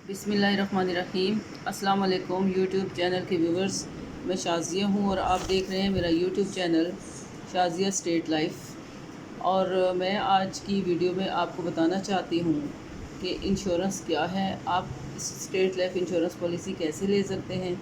बिस्मिल्लाहिर्रहमानिर्रहीम। अस्सलाम वालेकुम यूट्यूब चैनल के व्यूवर्स, मैं शाज़िया हूँ और आप देख रहे हैं मेरा YouTube channel Shazia state life. और मैं आज की वीडियो में आपको बताना चाहती हूँ कि इंश्योरेंस क्या है, आप स्टेट लाइफ इंश्योरेंस पॉलिसी कैसे ले सकते हैं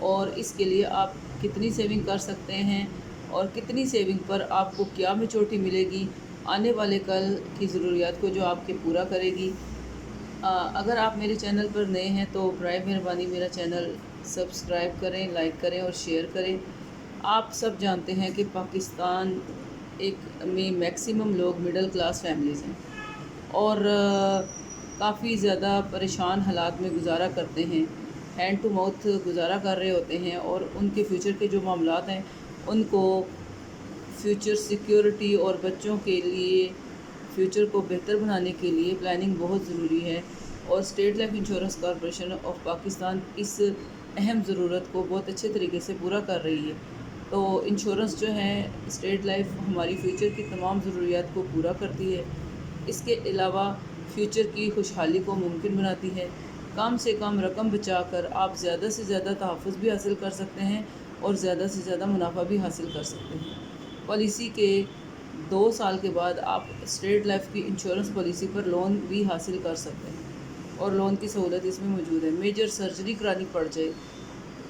और इसके लिए आप कितनी सेविंग कर सकते हैं और कितनी सेविंग पर आपको क्या मैच्योरिटी मिलेगी आने वाले कल की ज़रूरियात को जो आपके पूरा करेगी। अगर आप मेरे चैनल पर नए हैं तो बराए मेहरबानी मेरा चैनल सब्सक्राइब करें, लाइक करें और शेयर करें। आप सब जानते हैं कि पाकिस्तान में मैक्सिमम लोग मिडिल क्लास फैमिलीज़ हैं और काफ़ी ज़्यादा परेशान हालात में गुजारा करते हैं, हैंड टू माउथ गुजारा कर रहे होते हैं और उनके फ्यूचर के जो मामलात हैं उनको फ्यूचर सिक्योरिटी और बच्चों के लिए फ्यूचर को बेहतर बनाने के लिए प्लानिंग बहुत ज़रूरी है। और state life insurance corporation of Pakistan इस अहम ज़रूरत को बहुत अच्छे तरीके से पूरा कर रही है। तो इंश्योरेंस जो है स्टेट लाइफ हमारी फ्यूचर की तमाम ज़रूरियात को पूरा करती है। इसके अलावा फ्यूचर की खुशहाली को मुमकिन बनाती है। कम से कम रकम बचाकर आप ज़्यादा से ज़्यादा तहफ़्फ़ुज़ भी हासिल कर सकते हैं और ज़्यादा से ज़्यादा मुनाफा भी हासिल कर सकते हैं। पॉलिसी के 2 साल के बाद आप स्टेट लाइफ की इंश्योरेंस पॉलिसी पर लोन भी हासिल कर सकते हैं और लोन की सहूलत इसमें मौजूद है। मेजर सर्जरी करानी पड़ जाए,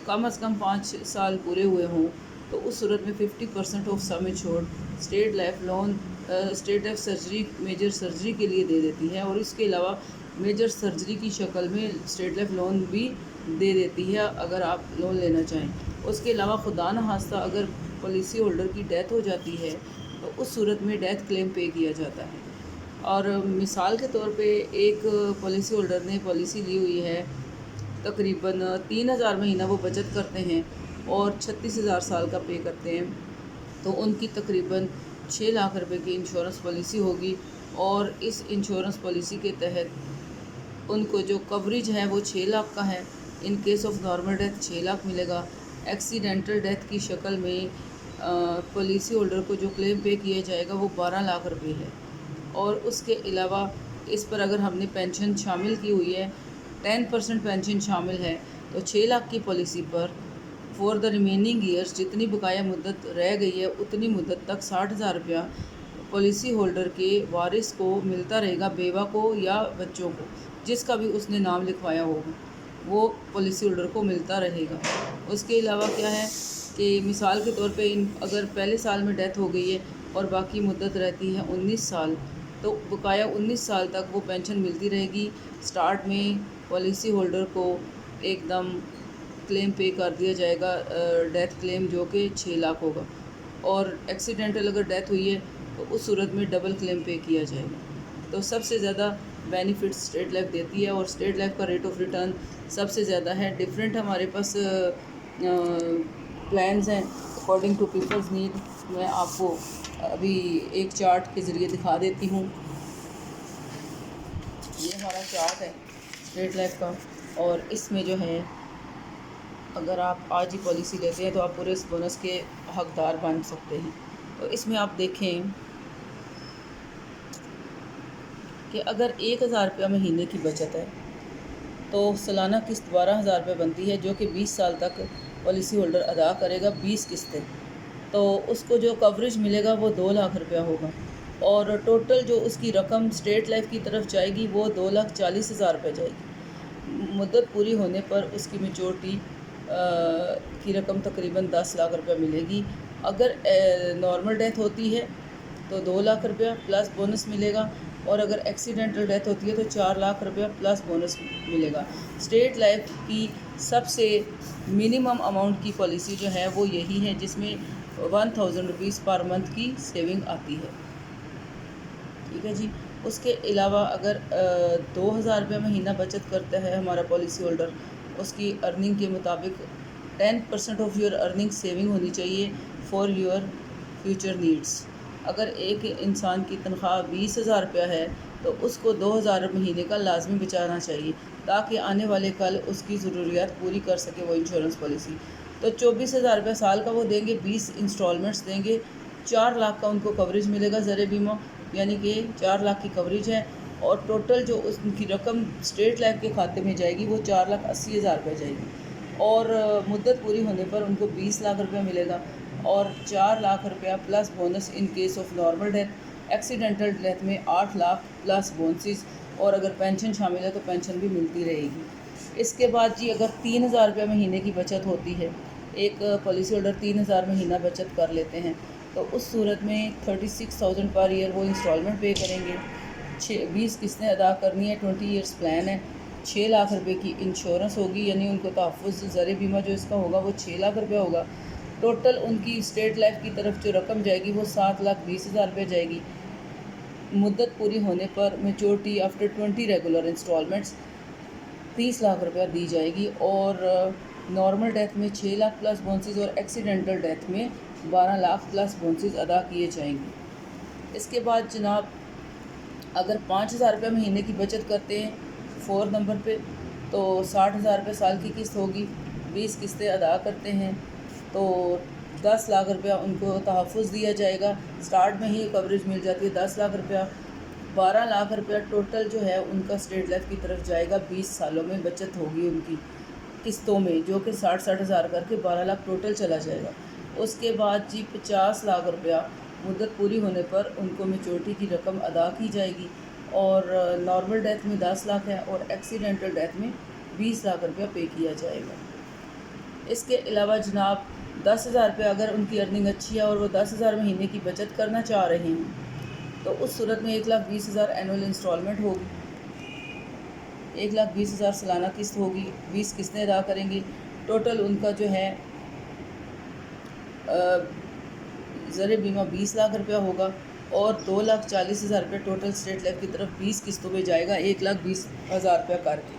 कम से कम 5 साल पूरे हुए हों, तो उस सूरत में 50% of sum insured State Life loan State Life surgery major surgery के लिए दे देती है और इसके अलावा मेजर सर्जरी की शक्ल में स्टेट लाइफ लोन भी दे देती है अगर आप लोन लेना चाहें। उसके अलावा खुदा न खास्ता अगर पॉलिसी होल्डर की डेथ हो जाती है तो उस सूरत में डेथ क्लेम पे किया जाता है। और मिसाल के तौर पे एक पॉलिसी होल्डर ने पॉलिसी ली हुई है, तकरीबन 3,000 महीना वो बचत करते हैं और 36,000 साल का पे करते हैं, तो उनकी तकरीबन 6 लाख रुपए की इंश्योरेंस पॉलिसी होगी। और इस इंश्योरेंस पॉलिसी के तहत उनको जो कवरेज है वो 6 लाख का है। In case of normal death 6 lakh मिलेगा। एक्सीडेंटल डेथ की शक्ल में पॉलिसी होल्डर को जो क्लेम पे किया जाएगा वो 12 लाख रुपए है। और उसके अलावा इस पर अगर हमने पेंशन शामिल की हुई है, 10% पेंशन शामिल है, तो 6 लाख की पॉलिसी पर फॉर द रिमेनिंग ईयर्स जितनी बकाया मुद्दत रह गई है उतनी मुद्दत तक 60,000 रुपया पॉलिसी होल्डर के वारिस को मिलता रहेगा, बेवा को या बच्चों को, जिसका भी उसने नाम लिखवाया होगा वो पॉलिसी होल्डर को मिलता रहेगा। उसके अलावा क्या है कि मिसाल के तौर पे अगर पहले साल में डेथ हो गई है और बाकी मुद्दत रहती है 19 साल, तो बकाया 19 साल तक वो पेंशन मिलती रहेगी। स्टार्ट में पॉलिसी होल्डर को एकदम क्लेम पे कर दिया जाएगा, डेथ क्लेम जो कि 6 लाख होगा। और एक्सीडेंटल अगर डेथ हुई है तो उस सूरत में डबल क्लेम पे किया जाएगा। तो सबसे ज़्यादा बेनिफिट स्टेट लाइफ देती है और स्टेट लाइफ का रेट ऑफ रिटर्न सबसे ज़्यादा है। डिफरेंट हमारे पास प्लान्स हैं अकॉर्डिंग टू पीपल्स नीड। मैं आपको अभी एक चार्ट के ज़रिए दिखा देती हूँ। ये हमारा चार्ट है स्टेट लाइफ का और इसमें जो है अगर आप आज ही पॉलिसी लेते हैं तो आप पूरे इस बोनस के हकदार बन सकते हैं। तो इसमें आप देखें कि अगर 1,000 रुपया महीने की बचत है तो सालाना किस्त 12,000 रुपये बनती है, जो कि 20 साल तक पॉलिसी होल्डर अदा करेगा 20 किस्तें। तो उसको जो कवरेज मिलेगा वो 2 लाख रुपया होगा और टोटल जो उसकी रकम स्टेट लाइफ की तरफ जाएगी वो 2,40,000 रुपये जाएगी। मुद्दत पूरी होने पर उसकी मैच्योरिटी की रकम तकरीबन 10 लाख रुपया मिलेगी। अगर नॉर्मल डेथ होती है तो 2 लाख रुपया प्लस बोनस मिलेगा और अगर एक्सीडेंटल डेथ होती है तो 4 लाख रुपया प्लस बोनस मिलेगा। स्टेट लाइफ की सबसे मिनिमम अमाउंट की पॉलिसी जो है वो यही है, जिसमें 1,000 रुपीज़ पर मंथ की सेविंग आती है। ठीक है जी। उसके अलावा अगर 2,000 रुपये महीना बचत करता है हमारा पॉलिसी होल्डर, उसकी अर्निंग के मुताबिक 10% ऑफ योर अर्निंग सेविंग होनी चाहिए फॉर योर फ्यूचर नीड्स। अगर एक इंसान की तनख्वाह 20,000 रुपया है तो उसको 2,000 महीने का लाजमी बचाना चाहिए ताकि आने वाले कल उसकी ज़रूरियात पूरी कर सके वो इंश्योरेंस पॉलिसी। तो 24,000 रुपये साल का वो देंगे, 20 इंस्टॉलमेंट्स देंगे, 4 लाख का उनको कवरेज मिलेगा ज़र बीमा, यानी कि 4 लाख की कवरेज है اور ٹوٹل جو ان کی رقم اسٹیٹ لائف کے کھاتے میں جائے گی وہ 4,80,000 روپے جائے گی، اور مدت پوری ہونے پر ان کو 20 لاکھ روپے ملے گا، اور 4 لاکھ روپیہ plus bonus in case of normal death, accidental death میں 8 لاکھ پلس بونسز، اور اگر پینشن شامل ہے تو پینشن بھی ملتی رہے گی۔ اس کے بعد جی اگر 3,000 روپیہ مہینے کی بچت ہوتی ہے، ایک پالیسی ہولڈر 3,000 مہینہ بچت کر لیتے ہیں، تو اس صورت میں 36,000 پر ایئر وہ انسٹالمنٹ پے کریں گے، 20 قسطیں ادا کرنی ہے، 20 ایئرس پلان ہے، 6 لاکھ روپے کی انشورنس ہوگی، یعنی ان کو تحفظ زر بیمہ جو اس کا ہوگا وہ 6 لاکھ روپے ہوگا۔ ٹوٹل ان کی اسٹیٹ لائف کی طرف جو رقم جائے گی وہ 7,20,000 روپے جائے گی۔ مدت پوری ہونے پر maturity after 20 regular instalments 30 lakh روپیہ دی جائے گی، اور نارمل ڈیتھ میں 6 لاکھ پلس بونسز، اور ایکسیڈنٹل ڈیتھ میں 12 لاکھ پلس بونسز ادا کیے جائیں گے۔ اس کے بعد جناب اگر 5,000 روپے مہینے کی بچت کرتے ہیں 4 نمبر پہ تو 60,000 روپے سال کی قسط ہوگی، 20 قسطیں ادا کرتے ہیں تو 10 لاکھ روپیہ ان کو تحفظ دیا جائے گا، سٹارٹ میں ہی کوریج مل جاتی ہے 10 لاکھ روپیہ، 12 لاکھ روپیہ ٹوٹل جو ہے ان کا اسٹیٹ لائف کی طرف جائے گا، 20 سالوں میں بچت ہوگی ان کی قسطوں میں، جو کہ 60 ہزار کر کے 12 لاکھ ٹوٹل چلا جائے گا۔ اس کے بعد جی 50 لاکھ روپیہ مدت پوری ہونے پر ان کو میچورٹی کی رقم ادا کی جائے گی، اور نارمل ڈیتھ میں 10 لاکھ ہے، اور ایکسیڈنٹل ڈیتھ میں 20 لاکھ روپیہ پے کیا جائے گا۔ اس کے علاوہ جناب 10,000 روپے اگر ان کی ارننگ اچھی ہے اور وہ 10,000 مہینے کی بچت کرنا چاہ رہے ہیں تو اس صورت میں 1,20,000 اینول انسٹالمنٹ ہوگی، 1,20,000 سالانہ قسط ہوگی، 20 قسطیں ادا کریں گے، ٹوٹل ان کا جو ہے زر بیمہ 20 لاکھ روپیہ ہوگا، اور 2,40,000 روپے ٹوٹل اسٹیٹ لائف کی طرف 20 قسطوں میں جائے گا، 1,20,000 روپیہ کر کے،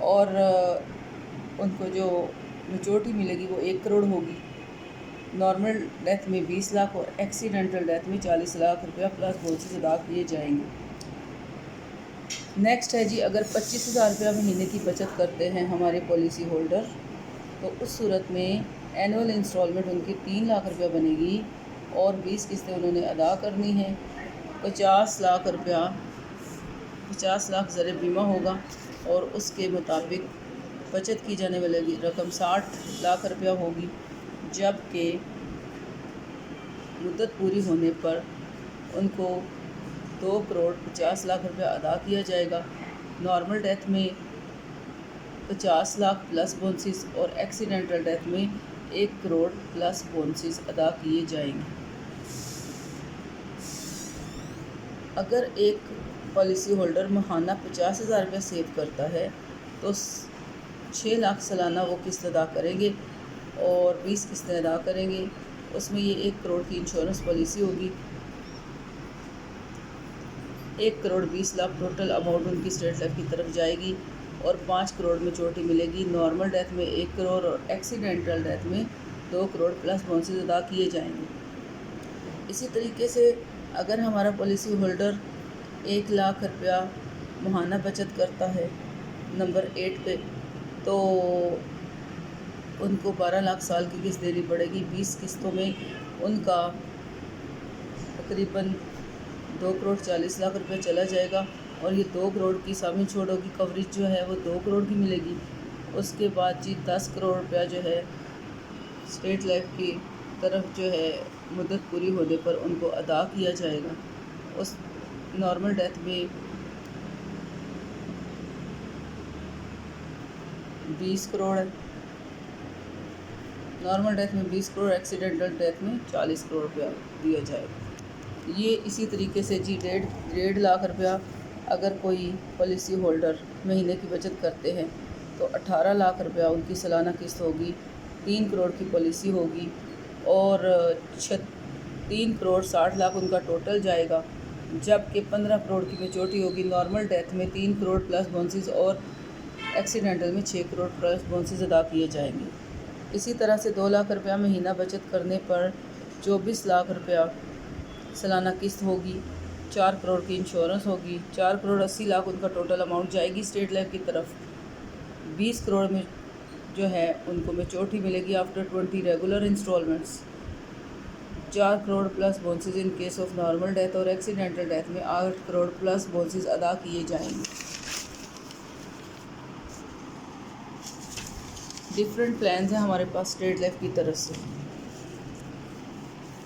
اور ان کو جو میچورٹی ملے گی وہ 1 کروڑ ہوگی، نارمل ڈیتھ میں 20 لاکھ اور ایکسیڈنٹل ڈیتھ میں 40 لاکھ روپیہ پلس بونسز ادا کیے جائیں گے۔ نیکسٹ ہے جی اگر 25,000 روپیہ مہینے کی بچت کرتے ہیں ہمارے پالیسی ہولڈر تو اس صورت میں اینول انسٹالمنٹ ان کی 3 لاکھ روپیہ بنے گی، اور 20 قسطیں انہوں نے ادا کرنی ہیں، 50 لاکھ روپیہ 50 لاکھ زر بیمہ ہوگا، اور اس کے مطابق بچت کی جانے والی رقم 60 لاکھ روپیہ ہوگی، جبکہ مدت پوری ہونے پر ان کو 2 کروڑ 50 لاکھ روپیہ ادا کیا جائے گا، نارمل ڈیتھ میں 50 لاکھ پلس بونسز، اور ایکسیڈنٹل ڈیتھ میں 1 کروڑ پلس بونسز ادا کیے جائیں گے۔ اگر ایک پالیسی ہولڈر ماہانہ 50,000 روپیہ سیو کرتا ہے تو 6 لاکھ سالانہ وہ قسط ادا کریں گے، اور 20 قسطیں ادا کریں گے، اس میں یہ 1 کروڑ کی انشورنس پالیسی ہوگی، 1 کروڑ 20 لاکھ ٹوٹل اماؤنٹ ان کی اسٹیٹ لائف کی طرف جائے گی، اور 5 کروڑ میچورٹی ملے گی، نارمل ڈیتھ میں 1 کروڑ اور ایکسیڈنٹل ڈیتھ میں 2 کروڑ پلس بونسز ادا کیے جائیں گے۔ اسی طریقے سے اگر ہمارا پالیسی ہولڈر 1 لاکھ روپیہ ماہانہ بچت کرتا ہے نمبر 8 پہ تو ان کو 12 لاکھ سال کی قسط دینی پڑے گی، 20 قسطوں میں ان کا تقریباً 2 کروڑ 40 لاکھ روپے چلا جائے گا، اور یہ 2 کروڑ کی سامنے چھوڑو گی کوریج جو ہے وہ 2 کروڑ کی ملے گی۔ اس کے بعد جی 10 کروڑ روپیہ جو ہے اسٹیٹ لائف کی طرف جو ہے مدت پوری ہونے پر ان کو ادا کیا جائے گا۔ اس نارمل ڈیتھ میں 20 کروڑ ہے، نارمل ڈیتھ میں 20 کروڑ، ایکسیڈنٹل ڈیتھ میں 40 کروڑ روپیہ دیا جائے گا۔ یہ اسی طریقے سے جی 1.5 لاکھ روپیہ اگر کوئی پالیسی ہولڈر مہینے کی بچت کرتے ہیں تو 18 لاکھ روپیہ ان کی سالانہ قسط ہوگی، 3 کروڑ کی پالیسی ہوگی، اور 3 کروڑ 60 لاکھ ان کا ٹوٹل جائے گا، جبکہ 15 کروڑ کی میچورٹی ہوگی، نارمل ڈیتھ میں 3 کروڑ پلس بونسز، اور ایکسیڈنٹل میں 6 کروڑ پلس بونسز ادا کیے جائیں گے۔ اسی طرح سے 2 لاکھ روپیہ مہینہ بچت کرنے پر 24 لاکھ روپیہ سالانہ قسط ہوگی، 4 کروڑ کی انشورنس ہوگی، 4 کروڑ 80 لاکھ ان کا ٹوٹل اماؤنٹ جائے گی اسٹیٹ لائف کی طرف، 20 کروڑ میں جو ہے ان کو میچورٹی ملے گی after 20 regular instalments, 4 crore plus bonuses in case of normal death اور ایکسیڈنٹل ڈیتھ میں 8 کروڑ پلس بونسز ادا کیے جائیں گے۔ ڈفرینٹ پلانز ہیں ہمارے پاس اسٹیٹ لائف کی طرف سے،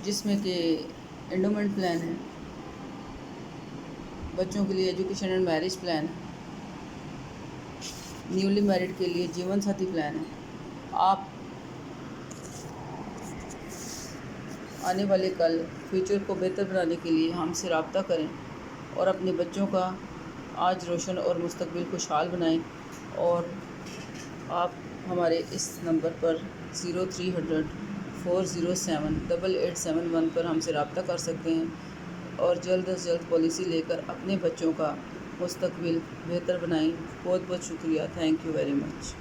جس میں کہ انڈومنٹ پلان ہے، بچوں کے لیے ایجوکیشن اینڈ میرج پلان ہے، نیولی میرڈ کے لیے جیون ساتھی پلان ہے۔ آپ آنے والے کل فیوچر کو بہتر بنانے کے لیے ہم سے رابطہ کریں اور اپنے بچوں کا آج روشن اور مستقبل خوشحال بنائیں، اور آپ ہمارے اس نمبر پر 0300 407 8871 پر ہم سے رابطہ کر سکتے ہیں اور جلد از جلد پالیسی لے کر اپنے بچوں کا مستقبل بہتر بنائیں۔ بہت بہت شکریہ، تھینک یو ویری مچ۔